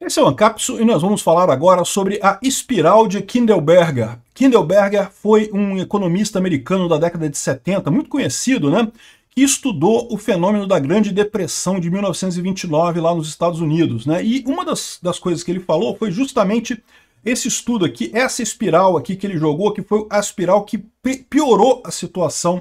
Esse é o Ancapsu e nós vamos falar agora sobre a espiral de Kindleberger. Kindleberger foi um economista americano da década de 70, muito conhecido, né? Que estudou o fenômeno da Grande Depressão de 1929 lá nos Estados Unidos, né? E uma das coisas que ele falou foi justamente esse estudo aqui, essa espiral aqui que ele jogou, que foi a espiral que piorou a situação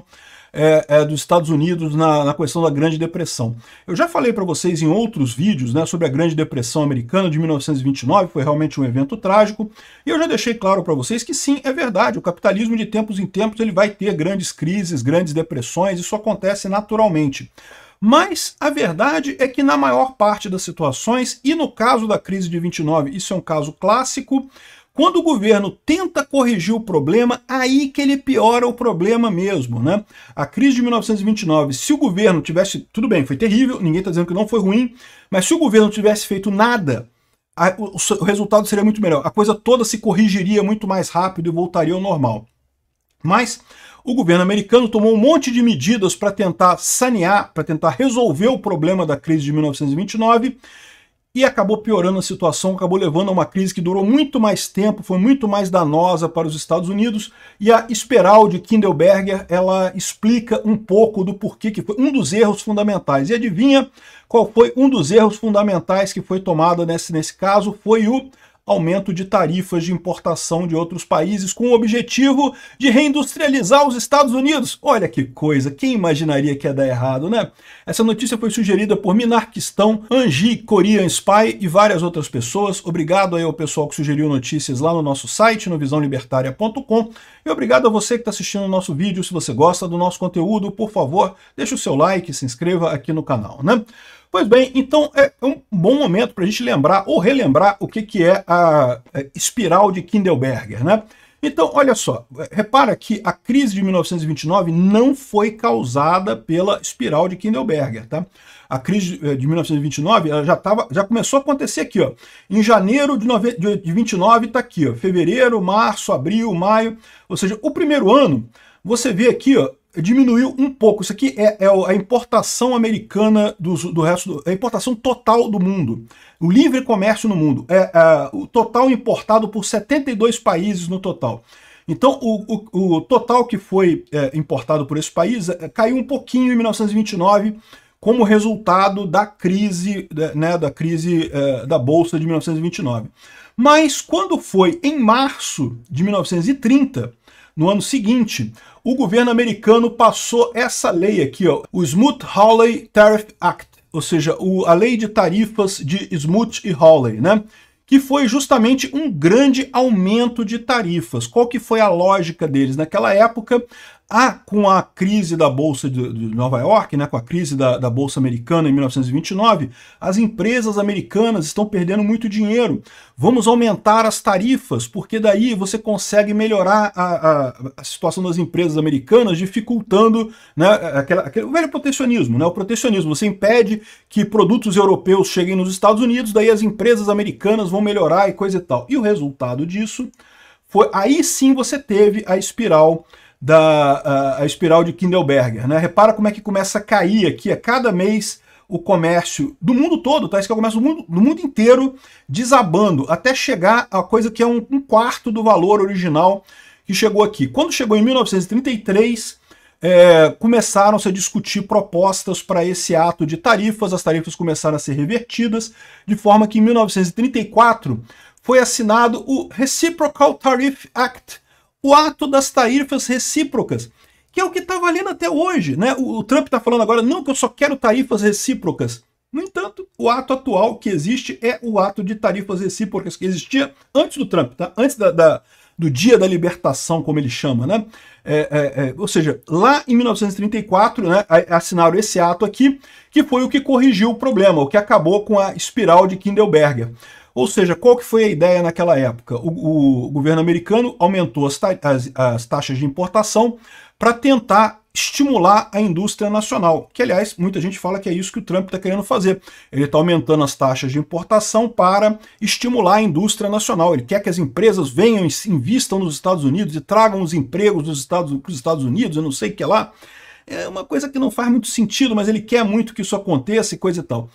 dos Estados Unidos na questão da Grande Depressão. Eu já falei para vocês em outros vídeos, né, sobre a Grande Depressão americana de 1929, foi realmente um evento trágico, e eu já deixei claro para vocês que sim, é verdade, o capitalismo de tempos em tempos ele vai ter grandes crises, grandes depressões, isso acontece naturalmente. Mas a verdade é que na maior parte das situações, e no caso da crise de 29, isso é um caso clássico, quando o governo tenta corrigir o problema, aí que ele piora o problema mesmo, né? A crise de 1929, se o governo tivesse... Tudo bem, foi terrível, ninguém está dizendo que não foi ruim, mas se o governo tivesse feito nada, o resultado seria muito melhor. A coisa toda se corrigiria muito mais rápido e voltaria ao normal. Mas o governo americano tomou um monte de medidas para tentar sanear, para tentar resolver o problema da crise de 1929, e acabou piorando a situação, acabou levando a uma crise que durou muito mais tempo, foi muito mais danosa para os Estados Unidos, e a espiral de Kindleberger, ela explica um pouco do porquê, que foi um dos erros fundamentais. E adivinha qual foi um dos erros fundamentais que foi tomado nesse caso? Foi o aumento de tarifas de importação de outros países com o objetivo de reindustrializar os Estados Unidos. Olha que coisa, quem imaginaria que ia dar errado, né? Essa notícia foi sugerida por Minarquistão, Angie, Korean Spy e várias outras pessoas. Obrigado aí ao pessoal que sugeriu notícias lá no nosso site, no visãolibertaria.com. E obrigado a você que está assistindo o nosso vídeo. Se você gosta do nosso conteúdo, por favor, deixe o seu like, se inscreva aqui no canal, né? Pois bem, então é um bom momento para a gente lembrar ou relembrar o que é a espiral de Kindleberger, né? Então, olha só, repara que a crise de 1929 não foi causada pela espiral de Kindleberger, tá? A crise de 1929 ela já começou a acontecer aqui, ó. Em janeiro de 29 está aqui, ó, fevereiro, março, abril, maio, ou seja, o primeiro ano, você vê aqui, ó, diminuiu um pouco. Isso aqui é a importação americana do resto, a importação total do mundo. O livre comércio no mundo. O total importado por 72 países no total. Então, o total que foi importado por esses países caiu um pouquinho em 1929 como resultado da crise, né, da Bolsa de 1929. Mas quando foi em março de 1930, no ano seguinte, o governo americano passou essa lei aqui, ó, o Smoot-Hawley Tariff Act, ou seja, a lei de tarifas de Smoot e Hawley, né? Que foi justamente um grande aumento de tarifas. Qual que foi a lógica deles? Naquela época, com a crise da Bolsa de Nova York, né, com a crise da Bolsa Americana em 1929, as empresas americanas estão perdendo muito dinheiro. Vamos aumentar as tarifas, porque daí você consegue melhorar a situação das empresas americanas, dificultando, né, aquele velho protecionismo, né, o protecionismo. Você impede que produtos europeus cheguem nos Estados Unidos, daí as empresas americanas vão melhorar e coisa e tal. E o resultado disso foi, aí sim você teve a espiral a espiral de Kindleberger, né? Repara como é que começa a cair aqui a cada mês o comércio do mundo todo, tá? Esse que é o comércio do mundo inteiro desabando, até chegar a coisa que é um quarto do valor original que chegou aqui. Quando chegou em 1933, começaram-se a discutir propostas para esse ato de tarifas, as tarifas começaram a ser revertidas, de forma que em 1934 foi assinado o Reciprocal Tariff Act, o ato das tarifas recíprocas, que é o que está valendo até hoje, né? O Trump está falando agora, não, que eu só quero tarifas recíprocas. No entanto, o ato atual que existe é o ato de tarifas recíprocas que existia antes do Trump, tá? Antes do dia da libertação, como ele chama, né? Ou seja, lá em 1934, né, assinaram esse ato aqui, que foi o que corrigiu o problema, o que acabou com a espiral de Kindleberger. Ou seja, qual que foi a ideia naquela época? O governo americano aumentou as taxas de importação para tentar estimular a indústria nacional, que aliás muita gente fala que é isso que o Trump está querendo fazer. Ele está aumentando as taxas de importação para estimular a indústria nacional. Ele quer que as empresas venham e invistam nos Estados Unidos e tragam os empregos para os Estados Unidos, eu não sei o que lá. É uma coisa que não faz muito sentido, mas ele quer muito que isso aconteça e coisa e tal.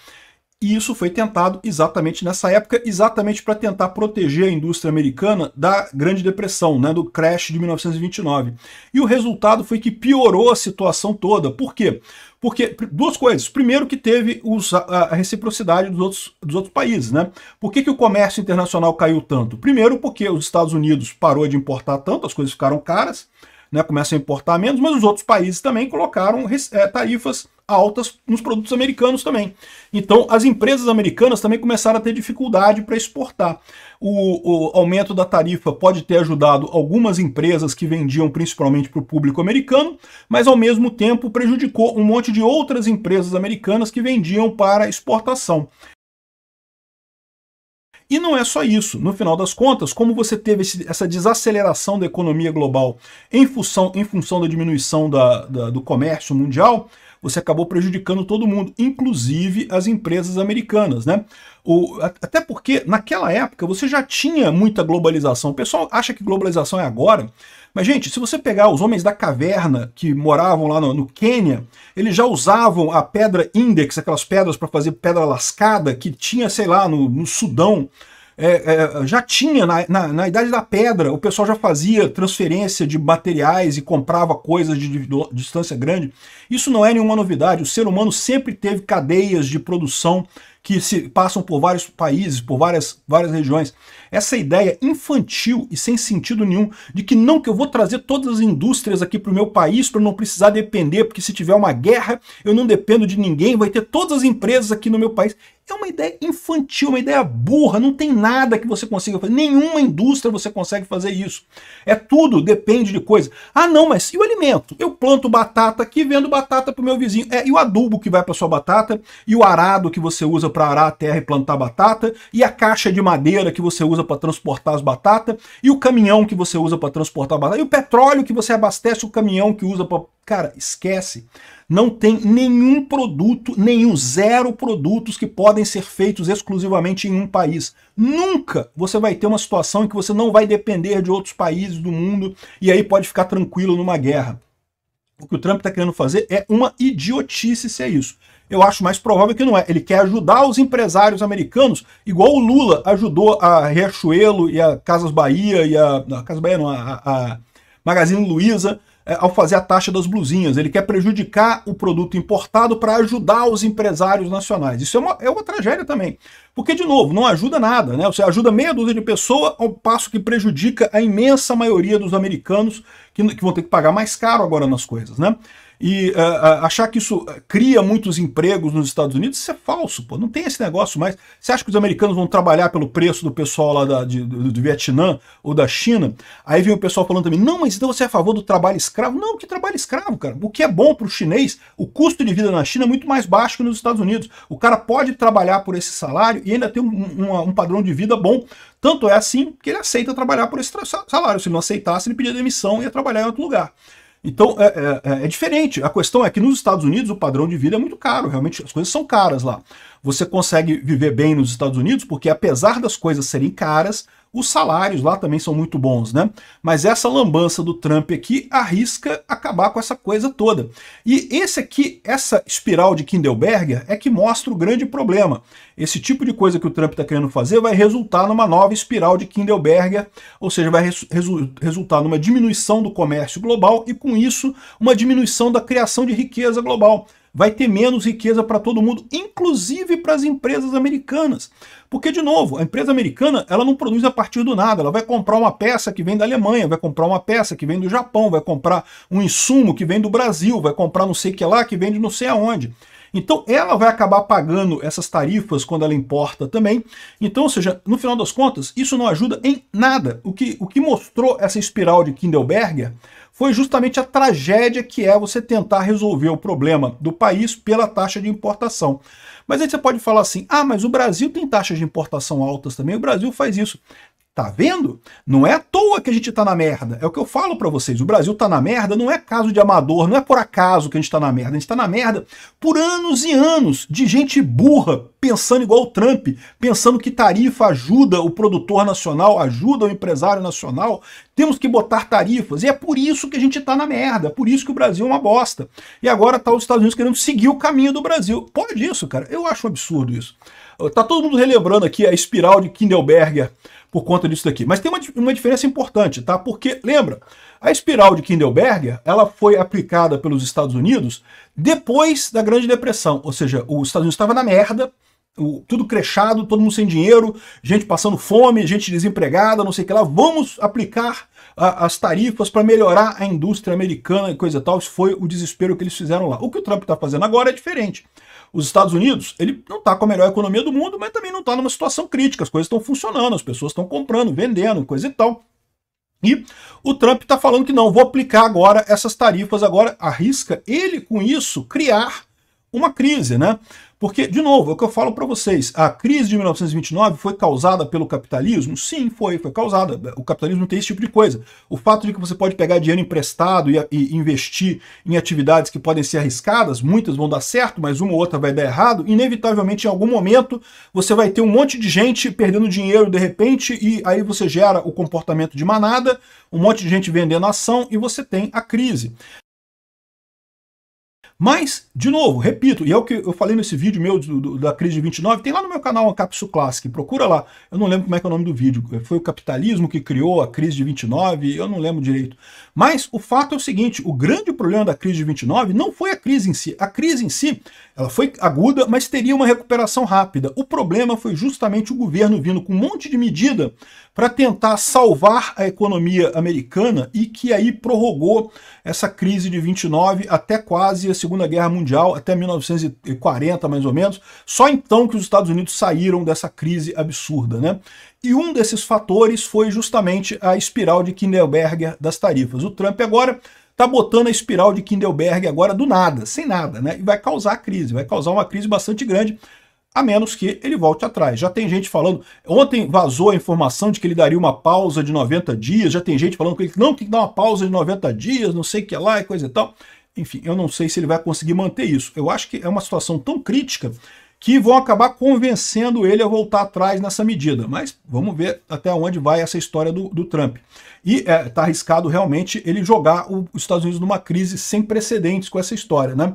E isso foi tentado exatamente nessa época, exatamente para tentar proteger a indústria americana da Grande Depressão, né, do crash de 1929. E o resultado foi que piorou a situação toda. Por quê? Porque, duas coisas. Primeiro que teve a reciprocidade dos outros países, né? Por que o comércio internacional caiu tanto? Primeiro porque os Estados Unidos parou de importar tanto, as coisas ficaram caras, né, começam a importar menos, mas os outros países também colocaram tarifas altas nos produtos americanos também. Então as empresas americanas também começaram a ter dificuldade para exportar. O aumento da tarifa pode ter ajudado algumas empresas que vendiam principalmente para o público americano, mas ao mesmo tempo prejudicou um monte de outras empresas americanas que vendiam para exportação. E não é só isso. No final das contas, como você teve essa desaceleração da economia global em função da diminuição do comércio mundial, você acabou prejudicando todo mundo, inclusive as empresas americanas, né? Até porque, naquela época, você já tinha muita globalização. O pessoal acha que globalização é agora, mas, gente, se você pegar os homens da caverna que moravam lá no Quênia, eles já usavam a pedra índex, aquelas pedras para fazer pedra lascada, que tinha, sei lá, no Sudão. Já tinha, na Idade da Pedra, o pessoal já fazia transferência de materiais e comprava coisas de distância grande. Isso não é nenhuma novidade. O ser humano sempre teve cadeias de produção que se passam por vários países, por várias regiões. Essa ideia infantil e sem sentido nenhum de que não, que eu vou trazer todas as indústrias aqui para o meu país para não precisar depender, porque se tiver uma guerra eu não dependo de ninguém, vai ter todas as empresas aqui no meu país. É uma ideia infantil, uma ideia burra, não tem nada que você consiga fazer, nenhuma indústria você consegue fazer isso. É tudo, depende de coisa. Ah não, mas e o alimento? Eu planto batata aqui, vendo batata para o meu vizinho. E o adubo que vai para sua batata, e o arado que você usa para arar a terra e plantar batata, e a caixa de madeira que você usa para transportar as batatas, e o caminhão que você usa para transportar a batata, e o petróleo que você abastece o caminhão que usa para... Cara, esquece. Não tem nenhum produto, zero produtos que podem ser feitos exclusivamente em um país. Nunca você vai ter uma situação em que você não vai depender de outros países do mundo e aí pode ficar tranquilo numa guerra. O que o Trump está querendo fazer é uma idiotice se é isso. Eu acho mais provável que não é. Ele quer ajudar os empresários americanos, igual o Lula ajudou a Riachuelo e a Casas Bahia e a Magazine Luiza ao fazer a taxa das blusinhas. Ele quer prejudicar o produto importado para ajudar os empresários nacionais. Isso é uma tragédia também. Porque, de novo, não ajuda nada, né? Você ajuda meia dúzia de pessoas ao passo que prejudica a imensa maioria dos americanos que vão ter que pagar mais caro agora nas coisas, né? E achar que isso cria muitos empregos nos Estados Unidos, isso é falso, pô. Não tem esse negócio mais. Você acha que os americanos vão trabalhar pelo preço do pessoal lá do Vietnã ou da China? Aí vem o pessoal falando também, não, mas então você é a favor do trabalho escravo? Não, que trabalho escravo, cara? O que é bom para o chinês, o custo de vida na China é muito mais baixo que nos Estados Unidos. O cara pode trabalhar por esse salário e ainda ter um padrão de vida bom. Tanto é assim que ele aceita trabalhar por esse salário. Se ele não aceitasse, ele pedia demissão e ia trabalhar em outro lugar. Então é diferente. A questão é que nos Estados Unidos o padrão de vida é muito caro, realmente as coisas são caras lá. Você consegue viver bem nos Estados Unidos porque apesar das coisas serem caras, os salários lá também são muito bons, né? Mas essa lambança do Trump aqui arrisca acabar com essa coisa toda. E essa espiral de Kindleberger é que mostra o grande problema. Esse tipo de coisa que o Trump está querendo fazer vai resultar numa nova espiral de Kindleberger, ou seja, vai resultar numa diminuição do comércio global e, com isso, uma diminuição da criação de riqueza global. Vai ter menos riqueza para todo mundo, inclusive para as empresas americanas. Porque, de novo, a empresa americana ela não produz a partir do nada. Ela vai comprar uma peça que vem da Alemanha, vai comprar uma peça que vem do Japão, vai comprar um insumo que vem do Brasil, vai comprar não sei o que lá que vem de não sei aonde. Então ela vai acabar pagando essas tarifas quando ela importa também. Então, ou seja, no final das contas, isso não ajuda em nada. O que mostrou essa espiral de Kindleberger foi justamente a tragédia que é você tentar resolver o problema do país pela taxa de importação. Mas aí você pode falar assim, ah, mas o Brasil tem taxas de importação altas também, o Brasil faz isso. Tá vendo? Não é à toa que a gente tá na merda. É o que eu falo pra vocês. O Brasil tá na merda, não é caso de amador, não é por acaso que a gente tá na merda. A gente tá na merda por anos e anos de gente burra, pensando igual o Trump, pensando que tarifa ajuda o produtor nacional, ajuda o empresário nacional. Temos que botar tarifas. E é por isso que a gente tá na merda. É por isso que o Brasil é uma bosta. E agora tá os Estados Unidos querendo seguir o caminho do Brasil. Pode isso, cara. Eu acho um absurdo isso. Tá todo mundo relembrando aqui a espiral de Kindleberger por conta disso daqui. Mas tem uma diferença importante, tá? Porque, lembra, a espiral de Kindleberger, ela foi aplicada pelos Estados Unidos depois da Grande Depressão. Ou seja, os Estados Unidos estavam na merda, tudo crechado, todo mundo sem dinheiro, gente passando fome, gente desempregada, não sei o que lá. Vamos aplicar as tarifas para melhorar a indústria americana e coisa e tal. Isso foi o desespero que eles fizeram lá. O que o Trump está fazendo agora é diferente. Os Estados Unidos, ele não está com a melhor economia do mundo, mas também não está numa situação crítica. As coisas estão funcionando, as pessoas estão comprando, vendendo, coisa e tal. E o Trump está falando que não, vou aplicar agora essas tarifas, agora arrisca ele com isso criar uma crise, né? Porque, de novo, é o que eu falo para vocês, a crise de 1929 foi causada pelo capitalismo? Sim, foi causada. O capitalismo não tem esse tipo de coisa. O fato de que você pode pegar dinheiro emprestado e investir em atividades que podem ser arriscadas, muitas vão dar certo, mas uma ou outra vai dar errado, inevitavelmente em algum momento você vai ter um monte de gente perdendo dinheiro de repente e aí você gera o comportamento de manada, um monte de gente vendendo ação e você tem a crise. Mas, de novo, repito, e é o que eu falei nesse vídeo meu da crise de 29, tem lá no meu canal Ancapsu Classic, procura lá, eu não lembro como é que é o nome do vídeo, foi o capitalismo que criou a crise de 29, eu não lembro direito. Mas o fato é o seguinte, o grande problema da crise de 29 não foi a crise em si, ela foi aguda, mas teria uma recuperação rápida. O problema foi justamente o governo vindo com um monte de medida para tentar salvar a economia americana e que aí prorrogou essa crise de 29 até quase a Segunda Guerra Mundial, até 1940 mais ou menos, só então que os Estados Unidos saíram dessa crise absurda, né? E um desses fatores foi justamente a espiral de Kindleberger das tarifas. O Trump agora está botando a espiral de Kindleberger agora do nada, sem nada, né? E vai causar crise, vai causar uma crise bastante grande, a menos que ele volte atrás. Já tem gente falando, ontem vazou a informação de que ele daria uma pausa de 90 dias, já tem gente falando que ele não tem que dar uma pausa de 90 dias, não sei o que lá e coisa e tal. Enfim, eu não sei se ele vai conseguir manter isso. Eu acho que é uma situação tão crítica que vão acabar convencendo ele a voltar atrás nessa medida. Mas vamos ver até onde vai essa história do Trump. E está arriscado realmente ele jogar os Estados Unidos numa crise sem precedentes com essa história, né?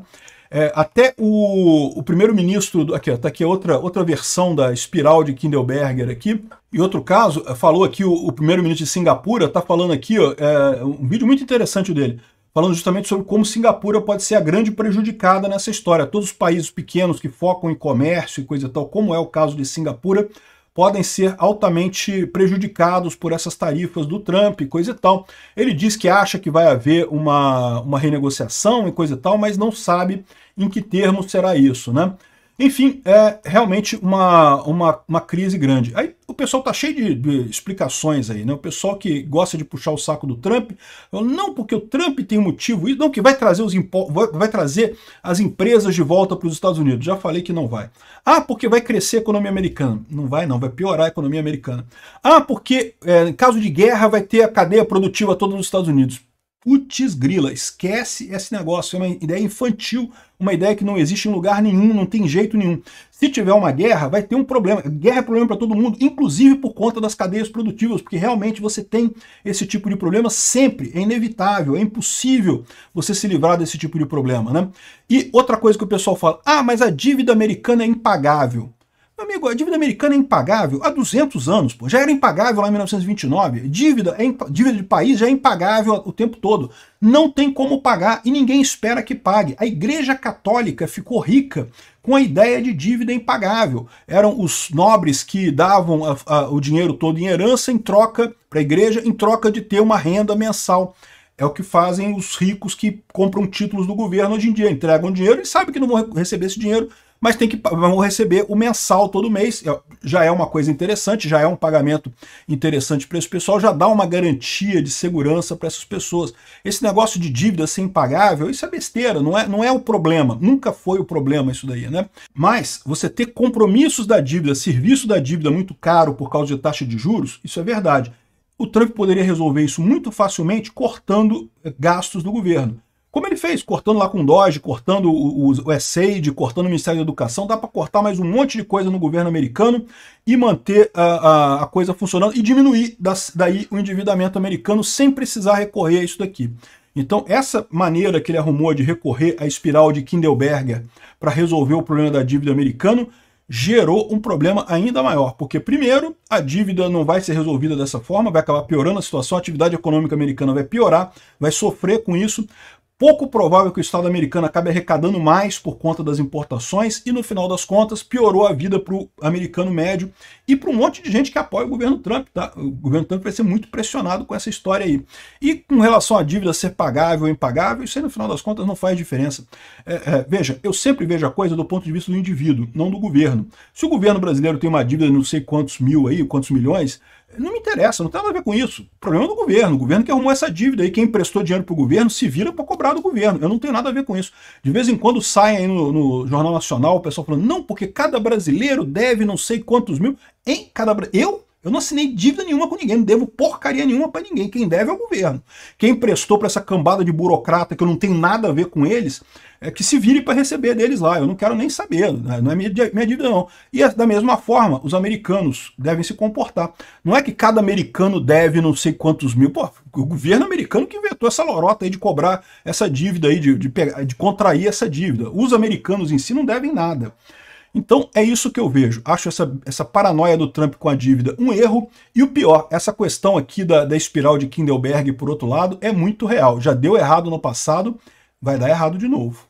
Até o primeiro-ministro, aqui está aqui outra versão da espiral de Kindleberger aqui, e outro caso, falou aqui o primeiro-ministro de Singapura, está falando aqui, um vídeo muito interessante dele, falando justamente sobre como Singapura pode ser a grande prejudicada nessa história. Todos os países pequenos que focam em comércio e coisa e tal, como é o caso de Singapura, podem ser altamente prejudicados por essas tarifas do Trump e coisa e tal. Ele diz que acha que vai haver uma renegociação e coisa e tal, mas não sabe em que termos será isso, né? Enfim, é realmente uma crise grande. Aí o pessoal tá cheio de explicações aí, né? O pessoal que gosta de puxar o saco do Trump, não porque o Trump tem um motivo, não que vai trazer vai trazer as empresas de volta para os Estados Unidos. Já falei que não vai. Ah, porque vai crescer a economia americana. Não vai não, vai piorar a economia americana. Ah, porque em caso de guerra vai ter a cadeia produtiva toda nos Estados Unidos. Putz grila, esquece esse negócio, é uma ideia infantil, uma ideia que não existe em lugar nenhum, não tem jeito nenhum. Se tiver uma guerra, vai ter um problema. Guerra é problema para todo mundo, inclusive por conta das cadeias produtivas, porque realmente você tem esse tipo de problema sempre, é inevitável, é impossível você se livrar desse tipo de problema, né? E outra coisa que o pessoal fala, ah, mas a dívida americana é impagável. Meu amigo, a dívida americana é impagável há 200 anos, pô. Já era impagável lá em 1929. Dívida de país já é impagável o tempo todo. Não tem como pagar e ninguém espera que pague. A Igreja Católica ficou rica com a ideia de dívida impagável. Eram os nobres que davam o dinheiro todo em herança em troca para a igreja, em troca de ter uma renda mensal. É o que fazem os ricos que compram títulos do governo hoje em dia. Entregam dinheiro e sabem que não vão receber esse dinheiro mas vão receber o mensal todo mês. Já é uma coisa interessante, já é um pagamento interessante para esse pessoal, já dá uma garantia de segurança para essas pessoas. Esse negócio de dívida ser impagável, isso é besteira, não é o problema, nunca foi o problema isso daí, né? Mas você ter compromissos da dívida, serviço da dívida muito caro por causa de taxa de juros, isso é verdade. O Trump poderia resolver isso muito facilmente cortando gastos do governo. Como ele fez, cortando lá com o DOGE, cortando o USAID, cortando o Ministério da Educação, dá para cortar mais um monte de coisa no governo americano e manter a coisa funcionando e diminuir daí o endividamento americano sem precisar recorrer a isso daqui. Então essa maneira que ele arrumou de recorrer à espiral de Kindleberger para resolver o problema da dívida americana gerou um problema ainda maior, porque primeiro a dívida não vai ser resolvida dessa forma, vai acabar piorando a situação, a atividade econômica americana vai piorar, vai sofrer com isso. Pouco provável que o Estado americano acabe arrecadando mais por conta das importações e, no final das contas, piorou a vida para o americano médio e para um monte de gente que apoia o governo Trump. Tá? O governo Trump vai ser muito pressionado com essa história aí. E com relação à dívida ser pagável ou impagável, isso aí, no final das contas, não faz diferença. Veja, eu sempre vejo a coisa do ponto de vista do indivíduo, não do governo. Se o governo brasileiro tem uma dívida de não sei quantos mil aí, quantos milhões, não me interessa, não tem nada a ver com isso. O problema é do governo. O governo que arrumou essa dívida aí, quem emprestou dinheiro para o governo se vira para cobrar do governo. Eu não tenho nada a ver com isso. De vez em quando sai aí no Jornal Nacional o pessoal falando, não, porque cada brasileiro deve não sei quantos mil. Eu não assinei dívida nenhuma com ninguém, não devo porcaria nenhuma para ninguém. Quem deve é o governo. Quem emprestou para essa cambada de burocrata que eu não tenho nada a ver com eles, que se vire para receber deles lá. Eu não quero nem saber, não é minha dívida não. E da mesma forma, os americanos devem se comportar. Não é que cada americano deve não sei quantos mil. Pô, o governo americano que inventou essa lorota aí de cobrar essa dívida aí, de contrair essa dívida. Os americanos em si não devem nada. Então é isso que eu vejo. Acho essa paranoia do Trump com a dívida um erro. E o pior, essa questão aqui da espiral de Kindleberger, por outro lado, é muito real. Já deu errado no passado, vai dar errado de novo.